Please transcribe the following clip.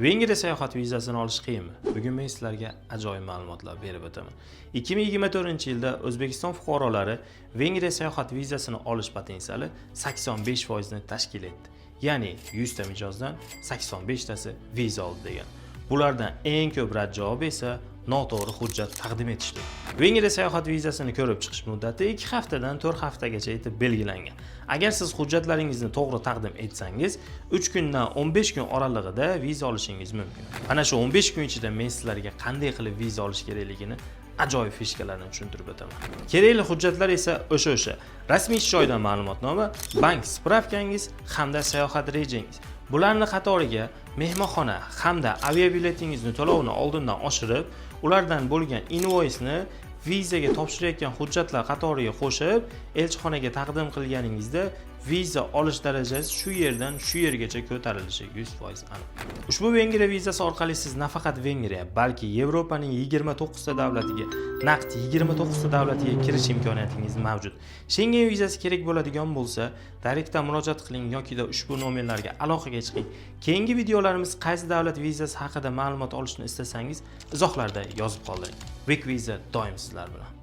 Vengriya sayohat vizasini olish qiyinmi? Bugun men sizlarga ajoyib ma'lumotlar berib o'taman. 2024-yilda O'zbekiston fuqarolari Vengriya sayohat vizasini olish potensiali 85% ni tashkil etdi. Ya'ni 100 ta mijozdan 85 tasi viza oldi degan. Bulardan eng ko'p rad javobi esa noto'g'ri hujjat taqdim etishdi. Vengriya sayohat vizasini ko'rib chiqish muddati 2 haftadan 4 haftagacha etib belgilangan. Agar siz hujjatlaringizni to'g'ri taqdim etsangiz, 3 kundan 15 kun oralig'ida viza olishingiz mumkin. Ana shu 15 kun ichida men sizlarga qanday qilib viza olish kerakligini ajoyib fishkalarni tushuntirib o'taman. Kerakli hujjatlar esa o'sha. Rasmiy joydan ma'lumotnoma, bank spravkangiz hamda sayohat rejangiz. Bularni qatoriga mehmonxona hamda aviabiletingizni to'lovini oldindan oshirib, ulardan bo'lgan invoice-ni vizaga topshirayotgan hujjatlar qatoriga qo'shib, elchixonaga taqdim qilganingizda viza olish darajasi shu yerdan shu yergacha ko'tarilishi 100% aniq. Ushbu Vengriya vizasi orqali siz nafaqat Vengriya, balki Yevropaning 29 ta davlatiga, naqd 29 ta davlatiga kirish imkoniyatingiz mavjud. Schengen vizasi kerak bo'ladigan bo'lsa, direktdan murojaat qiling yoki ushbu nomerlarga aloqaga chiqing. Keyingi videolarimiz qaysi davlat vizasi haqida ma'lumot olishni istasangiz, izohlarda yozib qoldiring. Vek Viza doim sizlar bilan.